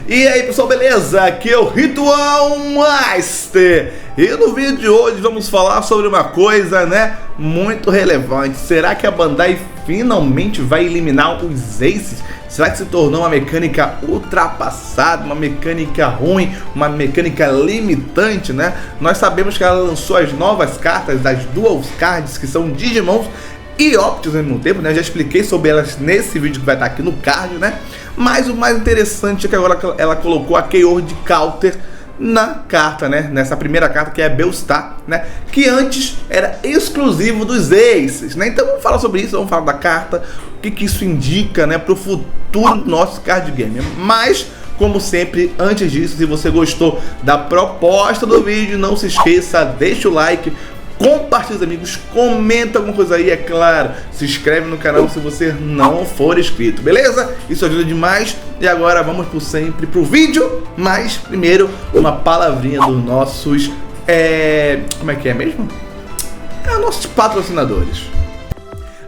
E aí pessoal, beleza? Aqui é o Ritual Master. E no vídeo de hoje vamos falar sobre uma coisa, né, muito relevante. Será que a Bandai finalmente vai eliminar os Aces? Será que se tornou uma mecânica ultrapassada, uma mecânica ruim, uma mecânica limitante, né? Nós sabemos que ela lançou as novas cartas, das Dual Cards, que são Digimons e Options ao mesmo tempo, né? Eu já expliquei sobre elas nesse vídeo que vai estar aqui no card, né? Mas o mais interessante é que agora ela colocou a Keyword Counter na carta, né? Nessa primeira carta, que é a Bellstar, né? Que antes era exclusivo dos Aces, né? Então vamos falar sobre isso, vamos falar da carta, o que isso indica, né, para o futuro do nosso card game. Mas, como sempre, antes disso, se você gostou da proposta do vídeo, não se esqueça, deixa o like, compartilha com os amigos, comenta alguma coisa aí, é claro, se inscreve no canal se você não for inscrito, beleza? Isso ajuda demais. E agora vamos por sempre pro vídeo, mas primeiro uma palavrinha dos nossos, como é que é mesmo? Nossos patrocinadores.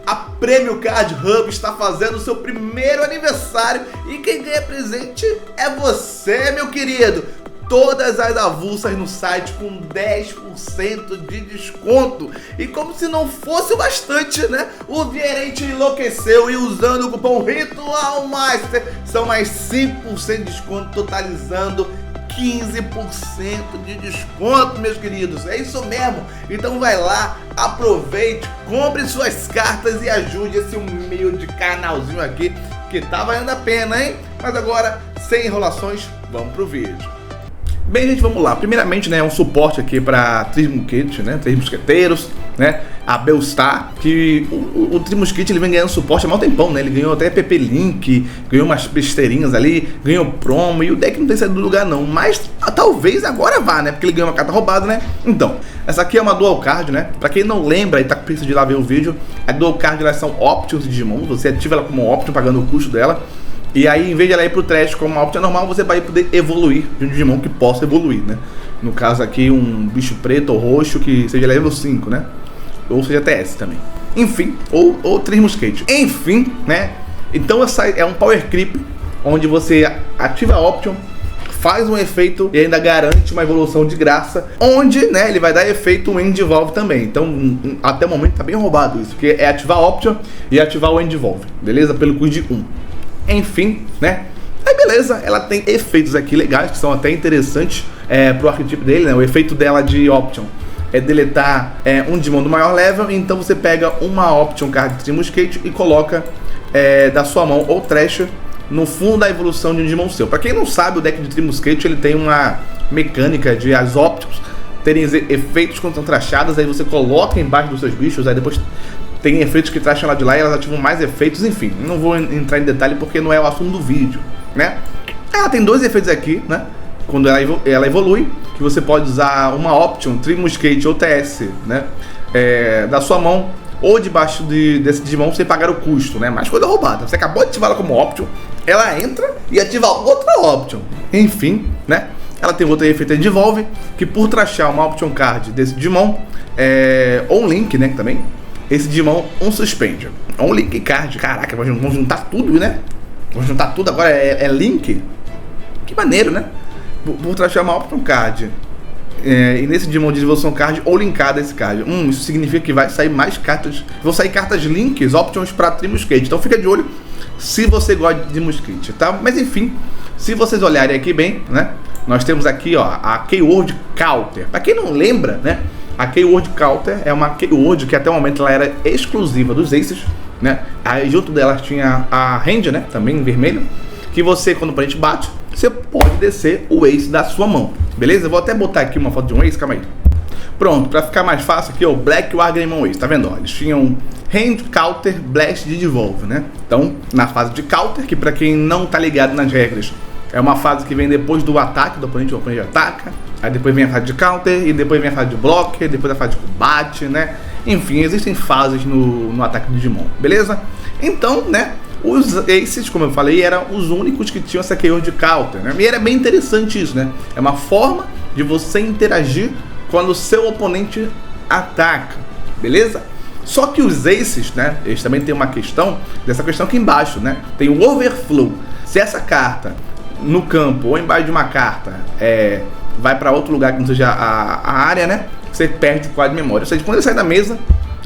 A Premium Card Hub está fazendo seu primeiro aniversário e quem ganha presente é você, meu querido. Todas as avulsas no site com 10% de desconto. E como se não fosse o bastante, né? O Vierente enlouqueceu e usando o cupom Ritual Master são mais 5% de desconto, totalizando 15% de desconto, meus queridos. É isso mesmo. Então vai lá, aproveite, compre suas cartas e ajude esse humilde canalzinho aqui que tá valendo a pena, hein? Mas agora, sem enrolações, vamos pro vídeo. Bem, gente, vamos lá. Primeiramente, né, um suporte aqui para Três Mosqueteiros, né, Três Mosqueteiros, né, a Bellstar, que o Três Mosqueteiros ele vem ganhando suporte há mal tempão, né, ele ganhou até PP Link, ganhou umas besteirinhas ali, ganhou promo, e o deck não tem saído do lugar não, mas talvez agora vá, né, porque ele ganhou uma carta roubada, né. Então, essa aqui é uma Dual Card, né, pra quem não lembra e tá com preguiça de ir lá ver o vídeo, a Dual Card elas são Options de Digimon, você ativa ela como Option, pagando o custo dela. E aí, em vez de ela ir pro trash como uma opção normal, você vai poder evoluir de um Digimon que possa evoluir, né? No caso aqui, um bicho preto ou roxo que seja level 5, né? Ou seja, TS também. Enfim, ou Três Mosqueteiros. Enfim, né? Então essa é um Power Creep, onde você ativa a option, faz um efeito e ainda garante uma evolução de graça, onde, né, ele vai dar efeito End Evolve também. Então, até o momento tá bem roubado isso, que é ativar a option e ativar o End Evolve, beleza? Pelo custo de 1. Enfim, né? Aí beleza, ela tem efeitos aqui legais que são até interessantes pro arquetipo dele, né? O efeito dela de option é deletar um Digimon do maior level, então você pega uma option card de Três Mosqueteiros e coloca da sua mão ou trash no fundo da evolução de um Digimon seu. Pra quem não sabe, o deck de Três Mosqueteiros ele tem uma mecânica de as options terem efeitos quando são trachadas, aí você coloca embaixo dos seus bichos, aí depois tem efeitos que tracham lá de lá e elas ativam mais efeitos, enfim, não vou entrar em detalhe porque não é o assunto do vídeo, né? Ela tem dois efeitos aqui, né? Quando ela evolui, que você pode usar uma option, Três Mosqueteiros ou TS, né? Da sua mão ou debaixo desse Digimon sem pagar o custo, né? Mas coisa roubada, você acabou de ativar ela como option, ela entra e ativa outra option, enfim, né? Ela tem outro efeito de Evolve, que por trachar uma option card desse Digimon, ou um link, né, também, esse Digimon suspende. Um link card, caraca, vamos juntar tudo, né? Vamos juntar tudo agora, é link? Que maneiro, né? Por trachar uma option card, e nesse Digimon de evolução card, ou linkado esse card. Isso significa que vai sair mais cartas, vão sair cartas links, options para Três Mosqueteiros. Então fica de olho se você gosta de Mosquete, tá? Mas enfim, se vocês olharem aqui bem, né? Nós temos aqui, ó, a Keyword Counter. Pra quem não lembra, né? A Keyword Counter é uma Keyword que até o momento ela era exclusiva dos Aces, né? Aí junto delas tinha a Hand, né? Também em vermelho. Que você, quando o oponente bate, você pode descer o Ace da sua mão. Beleza? Eu vou até botar aqui uma foto de um Ace, calma aí. Pronto, pra ficar mais fácil aqui, ó, Black Wargreymon Ace, tá vendo? Ó, eles tinham Hand, Counter, Blast e Devolve, né? Então, na fase de Counter, que pra quem não tá ligado nas regras, é uma fase que vem depois do ataque do oponente, o oponente ataca, aí depois vem a fase de counter, e depois vem a fase de blocker, depois a fase de combate, né? Enfim, existem fases no ataque do Digimon, beleza? Então, né, os Aces, como eu falei, eram os únicos que tinham essa Keyword Counter, né? E era bem interessante isso, né? É uma forma de você interagir quando o seu oponente ataca, beleza? Só que os Aces, né, eles também têm uma questão, dessa questão aqui embaixo, né? Tem o Overflow. Se essa carta no campo ou embaixo de uma carta vai para outro lugar que não seja a área, né? Você perde o quadro de memória. Ou seja, quando ele sai da mesa,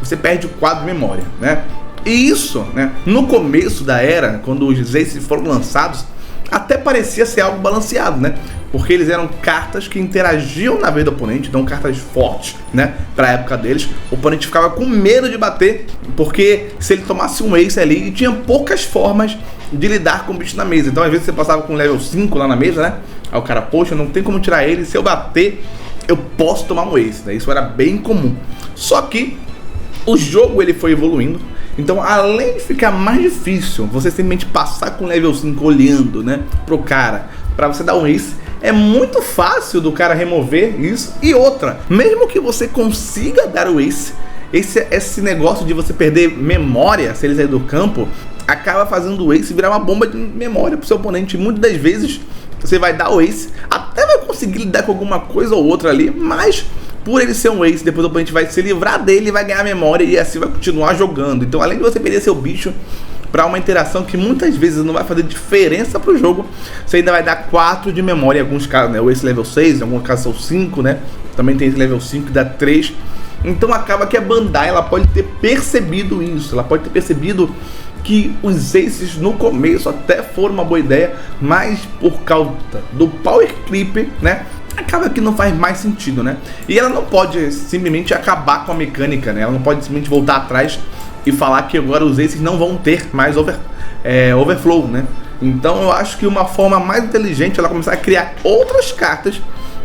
você perde o quadro de memória, né? E isso, né, no começo da era, quando os Aces foram lançados, até parecia ser algo balanceado, né? Porque eles eram cartas que interagiam na vez do oponente, então cartas fortes, né? Pra época deles, o oponente ficava com medo de bater, porque se ele tomasse um Ace ali, tinha poucas formas de lidar com o bicho na mesa. Então às vezes você passava com level 5 lá na mesa, né? Aí o cara, poxa, não tem como tirar ele, se eu bater, eu posso tomar um Ace, né? Isso era bem comum. Só que o jogo ele foi evoluindo. Então, além de ficar mais difícil você simplesmente passar com level 5 olhando, né, pro cara, pra você dar um Ace, é muito fácil do cara remover isso. E outra, mesmo que você consiga dar o Ace, esse negócio de você perder memória se ele sair do campo, acaba fazendo o Ace virar uma bomba de memória pro seu oponente. Muitas das vezes você vai dar o Ace, até vai conseguir lidar com alguma coisa ou outra ali, mas por ele ser um Ace, depois o oponente vai se livrar dele, vai ganhar memória e assim vai continuar jogando. Então, além de você perder seu bicho para uma interação que muitas vezes não vai fazer diferença pro jogo, você ainda vai dar 4 de memória em alguns casos, né? O Ace level 6, em alguns casos são 5, né? Também tem esse level 5 que dá 3. Então acaba que a Bandai, ela pode ter percebido isso, ela pode ter percebido que os Aces no começo até foram uma boa ideia, mas por causa do Power Creep, né, acaba que não faz mais sentido, né? E ela não pode simplesmente acabar com a mecânica, né? Ela não pode simplesmente voltar atrás e falar que agora os Aces não vão ter mais overflow, né? Então eu acho que uma forma mais inteligente é ela começar a criar outras cartas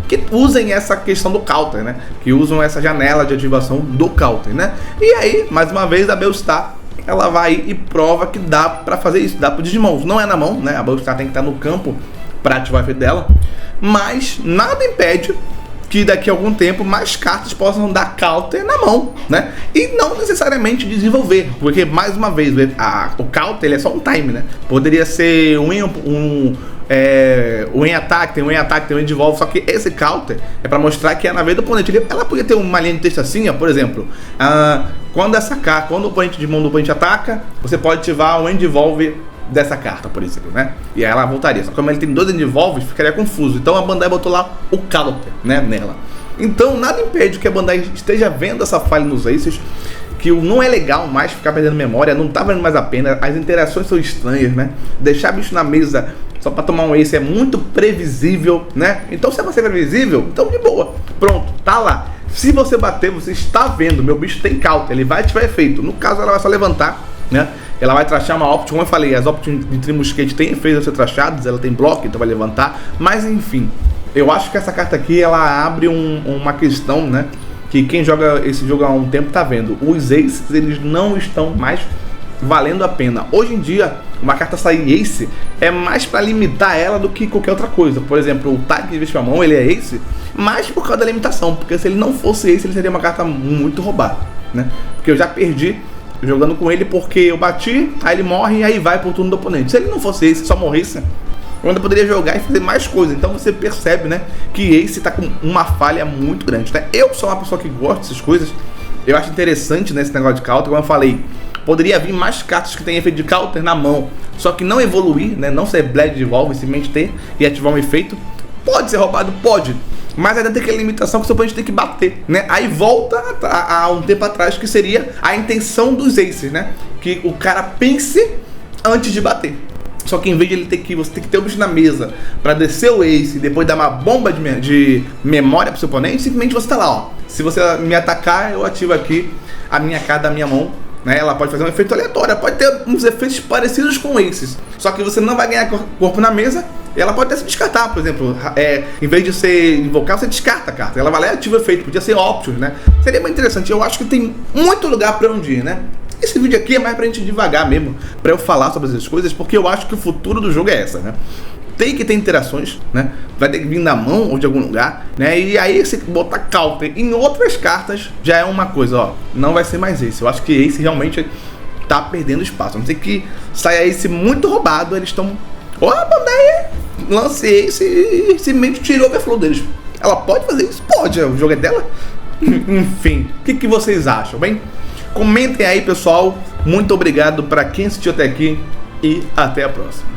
que usem essa questão do counter, né? Que usam essa janela de ativação do counter, né? E aí, mais uma vez, a Bellstar, ela vai e prova que dá pra fazer isso, dá pro Digimon. Não é na mão, né? A Bellstar tem que estar no campo pra ativar o efeito dela, mas nada impede que daqui a algum tempo mais cartas possam dar counter na mão, né? E não necessariamente desenvolver, porque mais uma vez o counter ele é só um time, né? Poderia ser um em ataque, tem um em ataque, tem um em devolve, só que esse counter é pra mostrar que é na vez do oponente. Ela podia ter uma linha de texto assim, ó, por exemplo, quando o oponente de mão do oponente ataca, você pode ativar o end devolve dessa carta, por exemplo, né? E aí ela voltaria. Só que como ele tem 2 end devolves, ficaria confuso. Então a Bandai botou lá o counter, né, nela. Então nada impede que a Bandai esteja vendo essa falha nos Aces, que não é legal mais ficar perdendo memória, não tá valendo mais a pena, as interações são estranhas, né? Deixar bicho na mesa só pra tomar um Ace é muito previsível, né? Então se é você previsível, então de boa, pronto, tá lá. Se você bater, você está vendo, meu bicho tem counter, ele vai ativar efeito. No caso, ela vai só levantar, né? Ela vai trachar uma Option, como eu falei, as Options de Trimusquete tem efeitos a ser trachados, ela tem bloco, então vai levantar. Mas enfim, eu acho que essa carta aqui, ela abre uma questão, né? Que quem joga esse jogo há um tempo tá vendo. Os Aces, eles não estão mais valendo a pena. Hoje em dia, uma carta sair Ace é mais para limitar ela do que qualquer outra coisa. Por exemplo, o Tag de Vespermon, ele é Ace, mas por causa da limitação, porque se ele não fosse Ace, ele seria uma carta muito roubada, né? Porque eu já perdi jogando com ele porque eu bati, aí ele morre e aí vai pro turno do oponente. Se ele não fosse Ace, só morresse, eu ainda poderia jogar e fazer mais coisas. Então você percebe, né, que Ace tá com uma falha muito grande, né? Eu sou uma pessoa que gosta dessas coisas, eu acho interessante nesse negócio de counter, como eu falei. Poderia vir mais cartas que tem efeito de counter na mão, só que não evoluir, né? Não ser Blade Devolve, simplesmente ter e ativar um efeito. Pode ser roubado? Pode. Mas ainda tem aquela limitação que o seu oponente tem que bater, né? Aí volta a um tempo atrás, que seria a intenção dos Aces, né? Que o cara pense antes de bater. Só que em vez de ele você tem que ter o bicho na mesa pra descer o Ace e depois dar uma bomba de memória pro seu oponente, simplesmente você tá lá, ó. Se você me atacar, eu ativo aqui a minha carta da minha mão, né? Ela pode fazer um efeito aleatório, pode ter uns efeitos parecidos com Aces, só que você não vai ganhar corpo na mesa. E ela pode até se descartar, por exemplo, em vez de você invocar, você descarta a carta. Ela vai lá e ativa o efeito, podia ser Options, né? Seria muito interessante, eu acho que tem muito lugar pra onde ir, né? Esse vídeo aqui é mais pra gente devagar mesmo, pra eu falar sobre essas coisas, porque eu acho que o futuro do jogo é essa, né? Tem que ter interações, né? Vai ter que vir da mão ou de algum lugar, né? E aí você botar counter em outras cartas já é uma coisa, ó. Não vai ser mais esse. Eu acho que esse realmente tá perdendo espaço. A não ser que saia esse muito roubado, eles estão... Ó, a Bandai lancei esse e simplesmente tirou o overflow deles. Ela pode fazer isso? Pode, o jogo é dela. Enfim, o que vocês acham, bem? Comentem aí, pessoal. Muito obrigado para quem assistiu até aqui e até a próxima.